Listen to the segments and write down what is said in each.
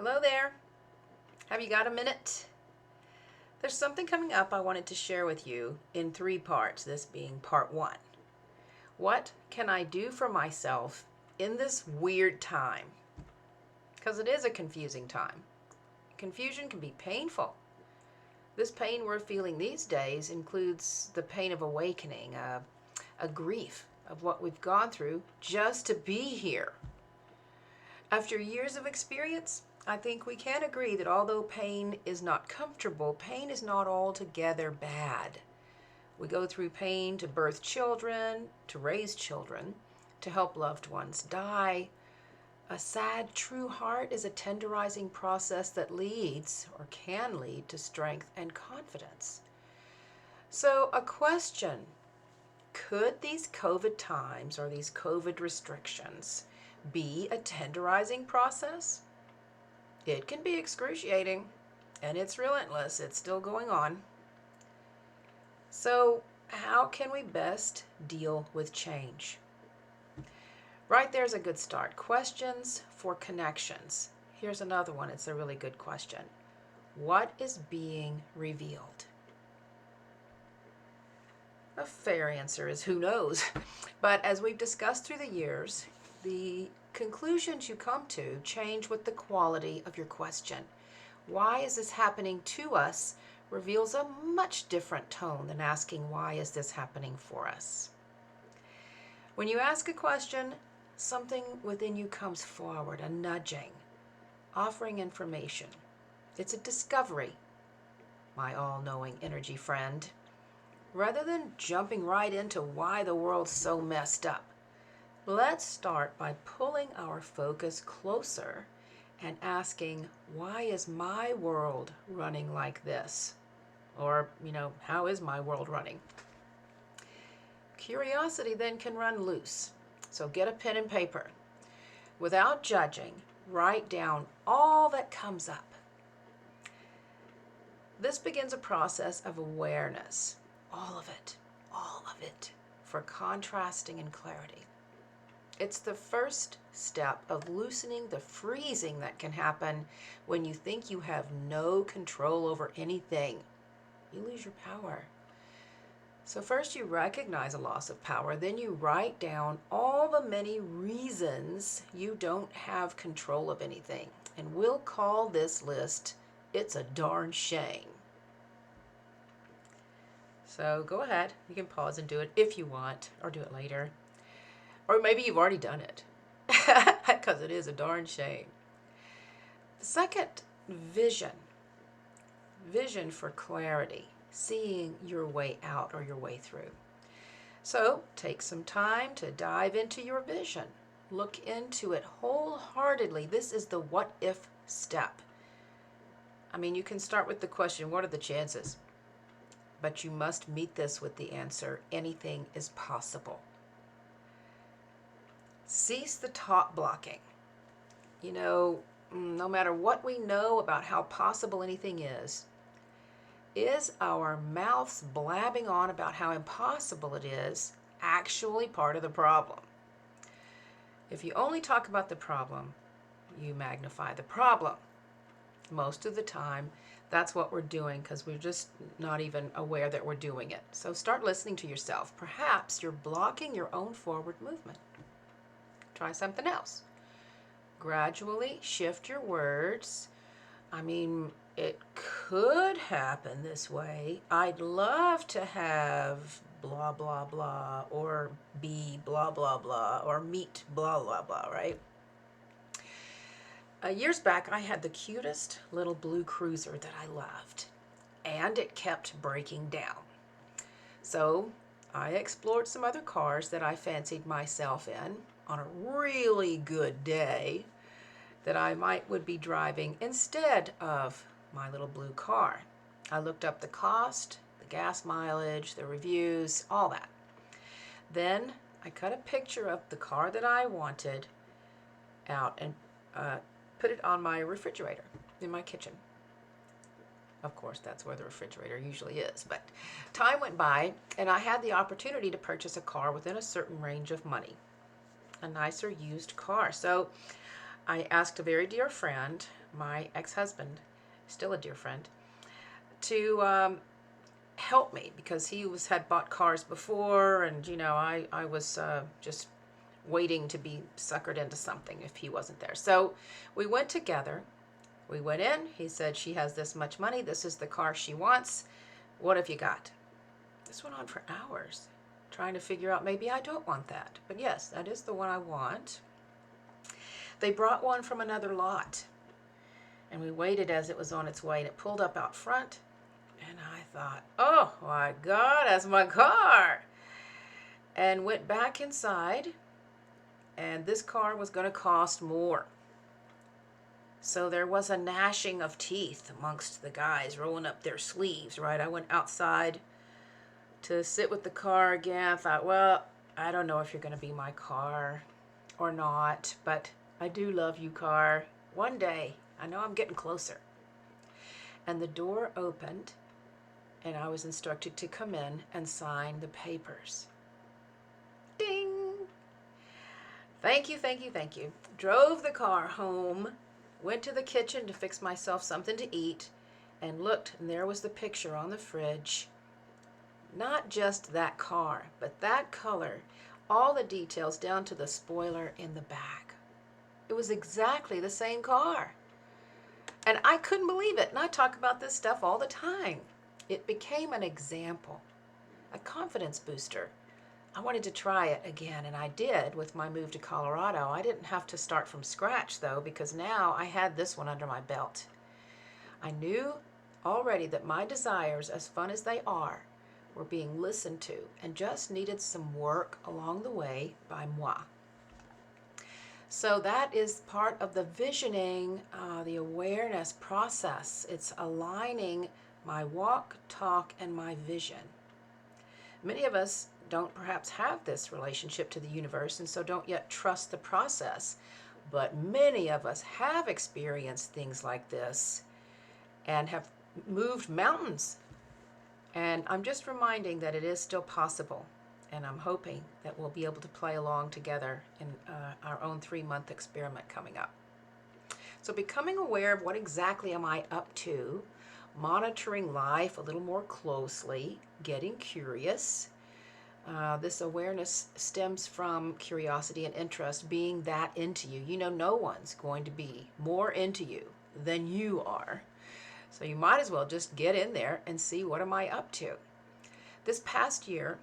Hello there. Have you got a minute? There's something coming up I wanted to share with you in 3 parts, this being part 1. What can I do for myself in this weird time? Because it is a confusing time. Confusion can be painful. This pain we're feeling these days includes the pain of awakening, a grief of what we've gone through just to be here. After years of experience, I think we can agree that although pain is not comfortable, pain is not altogether bad. We go through pain to birth children, to raise children, to help loved ones die. A sad, true heart is a tenderizing process that leads, or can lead, to strength and confidence. So, a question: could these COVID times or these COVID restrictions be a tenderizing process? It can be excruciating, and it's relentless. It's still going on. So, how can we best deal with change? Right there's a good start. Questions for connections. Here's another one. It's a really good question. What is being revealed? A fair answer is who knows. But as we've discussed through the years, the conclusions you come to change with the quality of your question. Why is this happening to us reveals a much different tone than asking why is this happening for us. When you ask a question, something within you comes forward, a nudging, offering information. It's a discovery, my all-knowing energy friend. Rather than jumping right into why the world's so messed up, let's start by pulling our focus closer and asking, why is my world running like this? Or, how is my world running? Curiosity then can run loose. So get a pen and paper. Without judging, write down all that comes up. This begins a process of awareness. All of it, for contrasting and clarity. It's the first step of loosening the freezing that can happen when you think you have no control over anything. You lose your power. So first you recognize a loss of power, then you write down all the many reasons you don't have control of anything. And we'll call this list, It's a Darn Shame. So go ahead, you can pause and do it if you want, or do it later. Or maybe you've already done it, because it is a darn shame. The second, vision. Vision for clarity, seeing your way out or your way through. So take some time to dive into your vision. Look into it wholeheartedly. This is the what if step. You can start with the question, what are the chances? But you must meet this with the answer, anything is possible. Cease the talk blocking. No matter what we know about how possible anything is our mouths blabbing on about how impossible it is actually part of the problem? If you only talk about the problem, you magnify the problem. Most of the time, that's what we're doing because we're just not even aware that we're doing it. So start listening to yourself. Perhaps you're blocking your own forward movement. Try something else. Gradually shift your words. It could happen this way. I'd love to have blah, blah, blah, or be blah, blah, blah, or meet blah, blah, blah, right? Years back, I had the cutest little blue cruiser that I loved, and it kept breaking down. So I explored some other cars that I fancied myself in on a really good day that I would be driving instead of my little blue car. I looked up the cost, the gas mileage, the reviews, all that. Then I cut a picture of the car that I wanted out and put it on my refrigerator in my kitchen. Of course, that's where the refrigerator usually is. But time went by, and I had the opportunity to purchase a car within a certain range of money, a nicer used car. So I asked a very dear friend, my ex-husband, still a dear friend, to help me because had bought cars before, and I was just waiting to be suckered into something if he wasn't there. So we went together. We went in. He said, she has this much money. This is the car she wants. What have you got? This went on for hours, trying to figure out maybe I don't want that. But yes, that is the one I want. They brought one from another lot, and we waited as it was on its way, and it pulled up out front, and I thought, oh my God, that's my car. And went back inside, and this car was going to cost more. So there was a gnashing of teeth amongst the guys, rolling up their sleeves, right? I went outside to sit with the car again. I thought, well, I don't know if you're going to be my car or not, but I do love you, car. One day, I know I'm getting closer. And the door opened, and I was instructed to come in and sign the papers. Ding! Thank you, thank you, thank you. Drove the car home, went to the kitchen to fix myself something to eat, and looked, and there was the picture on the fridge. Not just that car, but that color, all the details down to the spoiler in the back. It was exactly the same car. And I couldn't believe it. And I talk about this stuff all the time. It became an example, a confidence booster. I wanted to try it again, and I did with my move to Colorado. I didn't have to start from scratch, though, because now I had this one under my belt. I knew already that my desires, as fun as they are, were being listened to and just needed some work along the way by moi. So that is part of the visioning, the awareness process. It's aligning my walk, talk, and my vision. Many of us don't perhaps have this relationship to the universe and so don't yet trust the process. But many of us have experienced things like this and have moved mountains. And I'm just reminding that it is still possible. And I'm hoping that we'll be able to play along together in our own 3-month experiment coming up. So becoming aware of what exactly am I up to, monitoring life a little more closely, getting curious. This awareness stems from curiosity and interest, being that into you. You know, no one's going to be more into you than you are. So you might as well just get in there and see, what am I up to? This past year,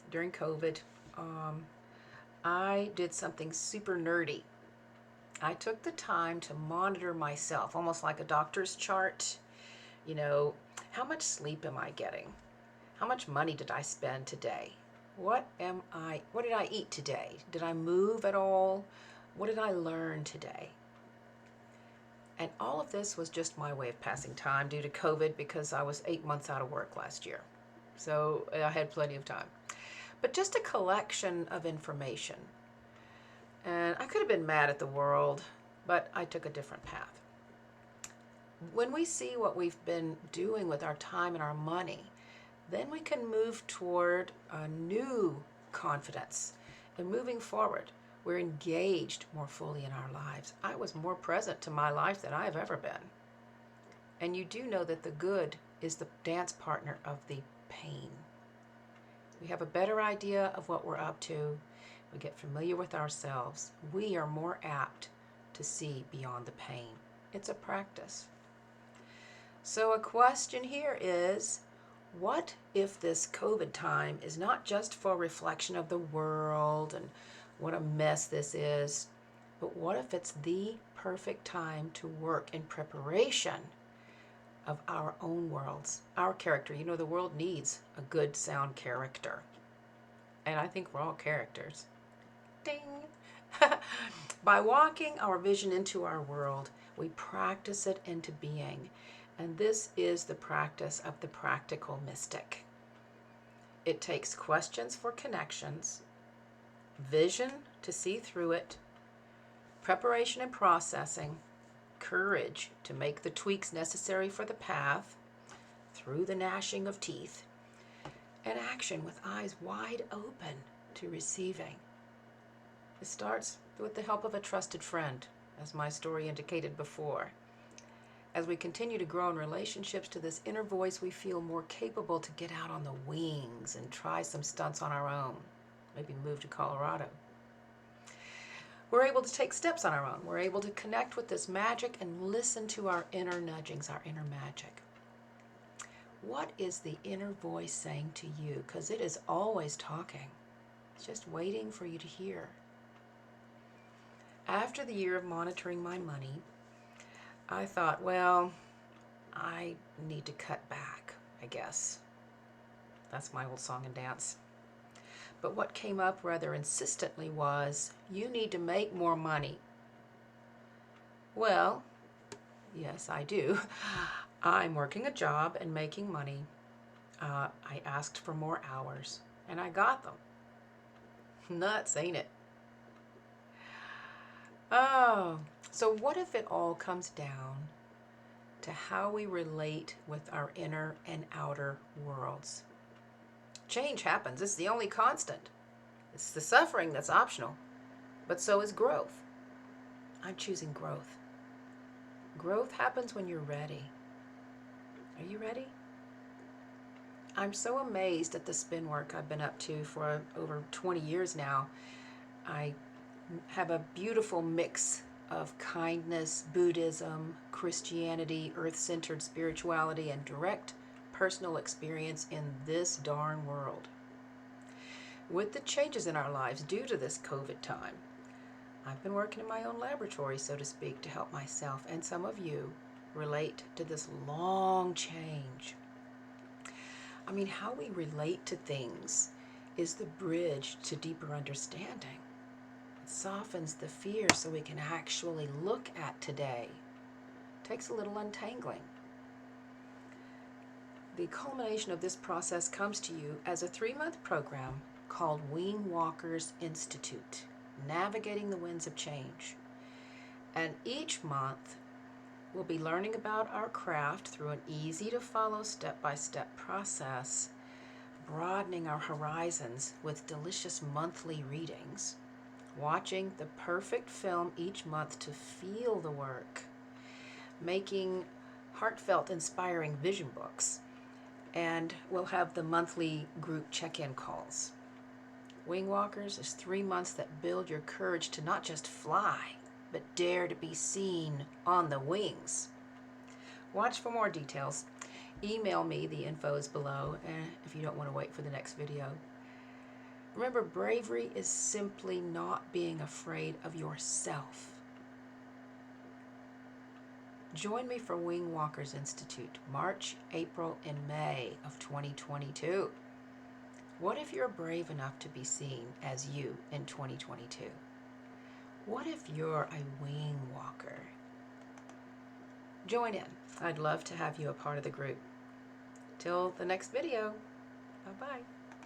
during COVID, I did something super nerdy. I took the time to monitor myself, almost like a doctor's chart. You know, how much sleep am I getting? How much money did I spend today? What did I eat today? Did I move at all? What did I learn today? And all of this was just my way of passing time due to COVID, because I was 8 months out of work last year. So I had plenty of time. But just a collection of information. And I could have been mad at the world, but I took a different path. When we see what we've been doing with our time and our money, then we can move toward a new confidence. And moving forward, we're engaged more fully in our lives. I was more present to my life than I've ever been. And you do know that the good is the dance partner of the pain. We have a better idea of what we're up to. We get familiar with ourselves. We are more apt to see beyond the pain. It's a practice. So a question here is, what if this COVID time is not just for reflection of the world and what a mess this is, but what if it's the perfect time to work in preparation of our own worlds, our character? You know, the world needs a good, sound character. And I think we're all characters. Ding! By walking our vision into our world, we practice it into being. And this is the practice of the practical mystic. It takes questions for connections, vision to see through it, preparation and processing, courage to make the tweaks necessary for the path, through the gnashing of teeth, and action with eyes wide open to receiving. It starts with the help of a trusted friend, as my story indicated before. As we continue to grow in relationships to this inner voice, we feel more capable to get out on the wings and try some stunts on our own. Maybe move to Colorado. We're able to take steps on our own. We're able to connect with this magic and listen to our inner nudgings, our inner magic. What is the inner voice saying to you? Because it is always talking. It's just waiting for you to hear. After the year of monitoring my money, I thought, well, I need to cut back, I guess. That's my old song and dance. But what came up rather insistently was, you need to make more money. Well, yes, I do. I'm working a job and making money. I asked for more hours, and I got them. Nuts, ain't it? Oh, so what if it all comes down to how we relate with our inner and outer worlds? Change happens. It's the only constant. It's the suffering that's optional. But so is growth. I'm choosing growth. Growth happens when you're ready. Are you ready? I'm so amazed at the spin work I've been up to for over 20 years now. I have a beautiful mix of kindness, Buddhism, Christianity, earth-centered spirituality, and direct personal experience in this darn world. With the changes in our lives due to this COVID time, I've been working in my own laboratory, so to speak, to help myself and some of you relate to this long change. I mean, how we relate to things is the bridge to deeper understanding. It softens the fear so we can actually look at today. It takes a little untangling. The culmination of this process comes to you as a 3-month program called Wing Walkers Institute, Navigating the Winds of Change. And each month, we'll be learning about our craft through an easy-to-follow step-by-step process, broadening our horizons with delicious monthly readings, watching the perfect film each month to feel the work, making heartfelt, inspiring vision books, and we'll have the monthly group check-in calls. Wing Walkers is 3 months that build your courage to not just fly, but dare to be seen on the wings. Watch for more details. Email me, the info is below, if you don't want to wait for the next video. Remember, bravery is simply not being afraid of yourself. Join me for Wing Walkers Institute, March, April, and May of 2022. What if you're brave enough to be seen as you in 2022? What if you're a wing walker? Join in. I'd love to have you a part of the group. Till the next video, bye-bye.